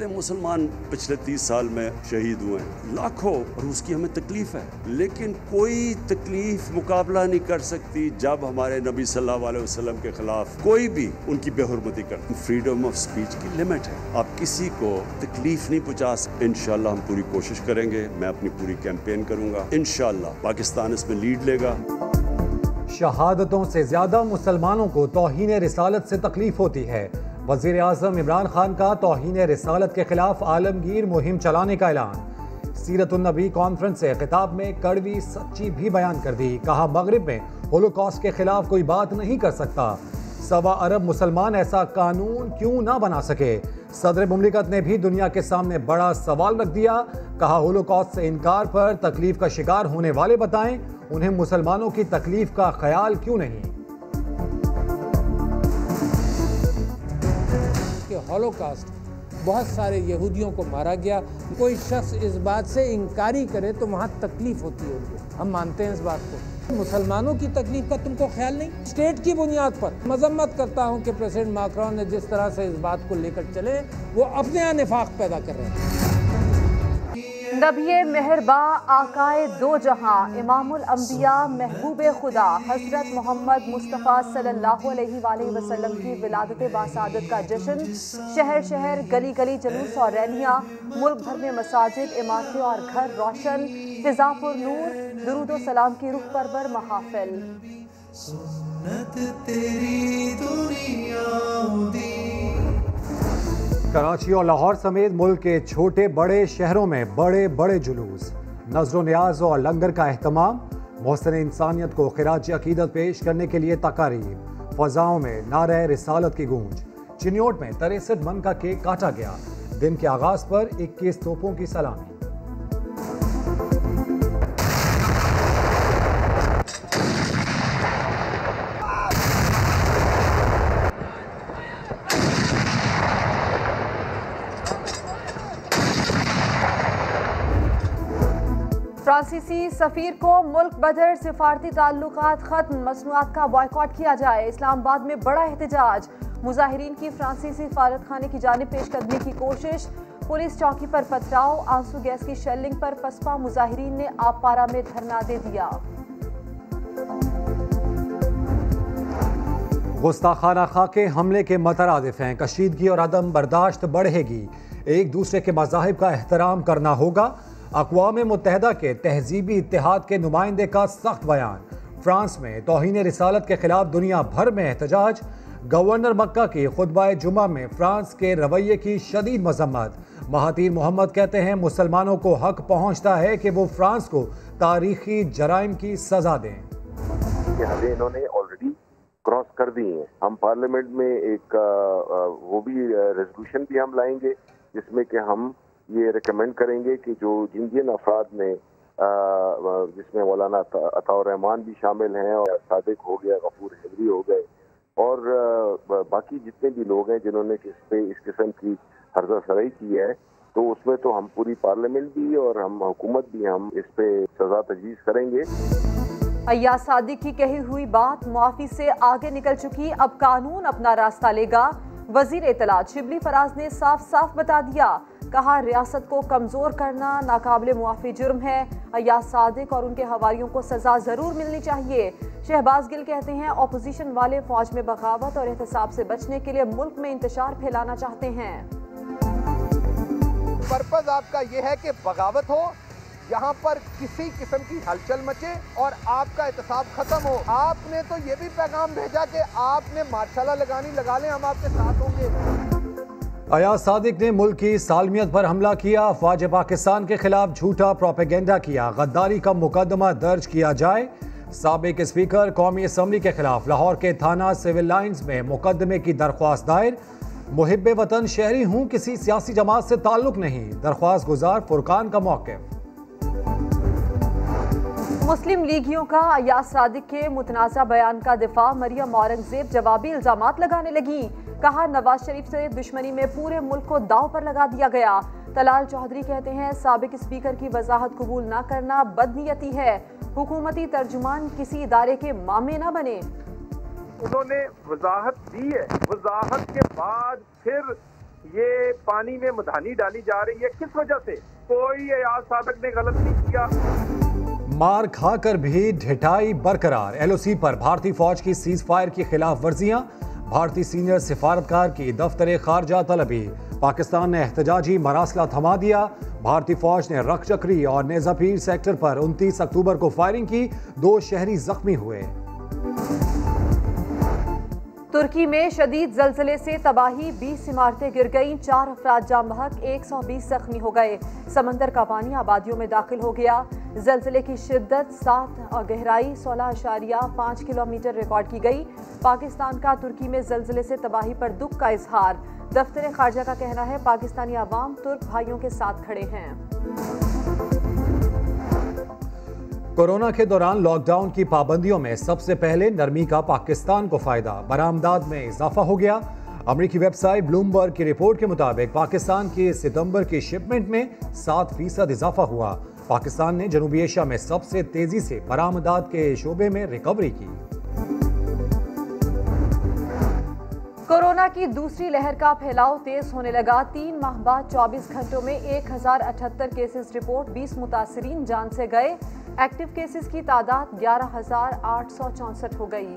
लाखों मुसलमान पिछले 30 साल में शहीद हुए हैं, लाखों, और उसकी हमें तकलीफ है, लेकिन कोई तकलीफ मुकाबला नहीं कर सकती जब हमारे नबी सल्लल्लाहु अलैहि वसल्लम के खिलाफ कोई भी उनकी बेहुरमती करता। फ्रीडम ऑफ स्पीच की लिमिट है, आप किसी को तकलीफ नहीं पहुंचा सकते। इंशाल्लाह हम पूरी कोशिश करेंगे, मैं अपनी पूरी कैंपेन करूंगा, इंशाल्लाह पाकिस्तान इसमें लीड लेगा। शहादतों से ज्यादा मुसलमानों को तौहीन रिसालत से तकलीफ होती है। वज़ीर आज़म इमरान खान का तौहीन रिसालत के खिलाफ आलमगीर मुहिम चलाने का ऐलान। सीरतुन्नबी कॉन्फ्रेंस से खिताब में कड़वी सच्ची भी बयान कर दी। कहा मगरिब में होलोकॉस्ट के खिलाफ कोई बात नहीं कर सकता। 1.25 अरब मुसलमान ऐसा कानून क्यों ना बना सके। सदर मुमलिकत ने भी दुनिया के सामने बड़ा सवाल रख दिया। कहा होलोकॉस्ट से इनकार पर तकलीफ का शिकार होने वाले बताएं उन्हें मुसलमानों की तकलीफ का ख्याल क्यों नहीं। कि होलोकॉस्ट बहुत सारे यहूदियों को मारा गया, कोई शख्स इस बात से इनकारी करे तो वहाँ तकलीफ होती है उनको, हम मानते हैं इस बात को। मुसलमानों की तकलीफ का तुमको ख्याल नहीं। स्टेट की बुनियाद पर मजम्मत करता हूँ कि प्रेसिडेंट मैक्रोन ने जिस तरह से इस बात को लेकर चले वो अपने यहाँ निफाक पैदा कर रहे हैं। नबी मेहरबा आकाए दो जहां इमामुल अंबिया महबूबे खुदा हजरत मोहम्मद मुस्तफ़ा सल्लल्लाहु अलैहि वसल्लम की विलादत बासादत का जश्न। शहर शहर गली गली जुलूस और रैलियां, मुल्क भर में मसाजिद, इमारतें और घर रोशन, फिजा पुर नूर, दुरूद व सलाम की रुख परवर महाफिल। कराची और लाहौर समेत मुल्क के छोटे बड़े शहरों में बड़े बड़े जुलूस, नज़्र न्याज और लंगर का एहतमाम। मोहसिन इंसानियत को खिराज अकीदत पेश करने के लिए तकारीब। फ़ज़ाओं में नारे रिसालत की गूंज। चिन्योट में 63 मन का केक काटा गया। दिन के आगाज़ पर 21 तोपों की सलामी। फ्रांसीसी सफीर को मुल्क बदर सिफारती ताल्लुकात खत्म, मसनूआत का बॉयकॉट किया जाए। इस्लामाबाद में बड़ा एहतजाज। मुजाहिरीन की फ्रांसीसी सफारतखाने की जानिब पेशकदमी की कोशिश। पुलिस चौकी पर पथराव। आंसू गैस की शेलिंग पर पसपा मुजाहिरीन ने आपपारा में धरना दे दिया। गुस्ताखाना खाके हमले के मतरादिफ हैं। कशीदगी और अदम बर्दाश्त बढ़ेगी। एक दूसरे के मज़ाहिब का एहतराम करना होगा। अक़वाम मुत्तहिदा के तहजीबी इत्तेहाद के नुमाइंदे का सख्त बयान। फ्रांस में तौहीन रिसालत के खिलाफ दुनिया भर में एहतजाज। गवर्नर मक्का की खुतबा जुमा में फ्रांस के रवैये की शदीद मजम्मत। महातीर मोहम्मद कहते हैं मुसलमानों को हक पहुंचता है कि वो फ्रांस को तारीखी जराइम की सजा दें। हदें इन्होंने ऑलरेडी क्रॉस कर दी हैं। हम पार्लियामेंट में एक वो भी रेजोल्यूशन भी हम लाएंगे जिसमें कि हम ये रिकमेंड करेंगे कि जो जिन अफराद ने जिसमें मौलाना अताउर रहमान भी शामिल हैं और सादिक हो गया, गफूर हैदरी हो गए और बाकी जितने भी लोग हैं जिन्होंने इस किस्म की हर्जा सराई की है, तो उसमें तो हम पूरी पार्लियामेंट भी और हम हुकूमत भी हम इस पे सजा तजवीज़ करेंगे। अय्याज सादिक की कही हुई बात मुआफी से आगे निकल चुकी, अब कानून अपना रास्ता लेगा। वजीर इत्तलात शिबली फराज ने साफ साफ बता दिया। कहा रियासत को कमजोर करना नाकाबिले मुआफी जुर्म है। अय्याज सादिक और उनके हवारियों को सजा जरूर मिलनी चाहिए। शहबाज गिल कहते हैं अपोजिशन वाले फौज में बगावत और एहतसाब से बचने के लिए मुल्क में इंतशार फैलाना चाहते हैं। पर्पज आपका ये है कि बगावत हो, यहाँ पर किसी किस्म की हलचल मचे और आपका एहतसाब खत्म हो। आपने तो ये भी पैगाम भेजा कि आपने मार्शाला लगानी लगा लें, हम आपके साथ होंगे। अय्याज सादिक ने मुल्क की सालमियत पर हमला किया। अफवाज पाकिस्तान के खिलाफ झूठा प्रोपेगेंडा किया। गद्दारी का मुकदमा दर्ज किया जाए। साबिक स्पीकर कौमी असम्बली के खिलाफ लाहौर के थाना सिविल लाइन्स में मुकदमे की दरख्वास्त दायर। मुहिब्बे वतन शहरी हूँ, किसी सियासी जमात से ताल्लुक नहीं। दरख्वास्त गुजार फुरकान का मौक़िफ़। मुस्लिम लीगियों का अय्याज सादिक के मुतनाज़ा बयान का दिफा। मरियम औरंगजेब जवाबी इल्जामात लगाने लगी। कहा नवाज शरीफ से दुश्मनी में पूरे मुल्क को दाव पर लगा दिया गया। तलाल चौधरी कहते हैं साबिक स्पीकर की वजाहत कबूल न करना बदनीयती है। हुकूमती तर्जुमान किसी इदारे के मामे न बने। उन्होंने वजाहत दी है, वजाहत के बाद फिर یہ پانی میں مدھانی ڈالی جا رہی ہے، کس وجہ سے؟ کوئی ایاز صادق نے غلط نہیں کیا۔ مار کھا کر بھی ڈھٹائی برقرار، ایل او سی پر بھارتی فوج کی سیز فائر کی خلاف ورزیاں، بھارتی سینئر سفارتکار کی دفتر خارجہ طلبی، پاکستان نے احتجاجی مراسلہ تھما دیا، بھارتی فوج نے رکھ چکری اور نیزہ پیر سیکٹر پر 29 اکتوبر کو فائرنگ کی، 2 شہری زخمی ہوئے۔ ترکی میں شدید زلزلے سے تباہی، 20 عمارتیں گر گئیں، 4 افراد جاں بحق، 120 زخمی ہو گئے، سمندر کا پانی آبادیوں میں داخل ہو گیا، زلزلے کی شدت 7 اور گہرائی 16.5 کلومیٹر ریکارڈ کی گئی۔ پاکستان کا ترکی میں زلزلے سے تباہی پر دکھ کا اظہار، دفتر خارجہ کا کہنا ہے پاکستانی عوام ترک بھائیوں کے ساتھ کھڑے ہیں۔ کورونا کے دوران لاک ڈاؤن کی پابندیوں میں سب سے پہلے نرمی کا پاکستان کو فائدہ، برآمدات میں اضافہ ہو گیا۔ امریکی ویب سائٹ بلومبرگ کی رپورٹ کے مطابق پاکستان کی ستمبر کی شپمنٹ میں 7% اضافہ ہوا۔ پاکستان نے جنوبی ایشیا میں سب سے تیزی سے برآمدات کے شعبے میں ریکوری کی۔ کورونا کی دوسری لہر کا پھیلاؤ تیز ہونے لگا، 3 ماہ بعد 24 گھنٹوں میں 1078 کیسز رپورٹ، 20 متاثرین جان سے گئے، ایکٹیو کیسز کی تعداد 11,864 ہو گئی۔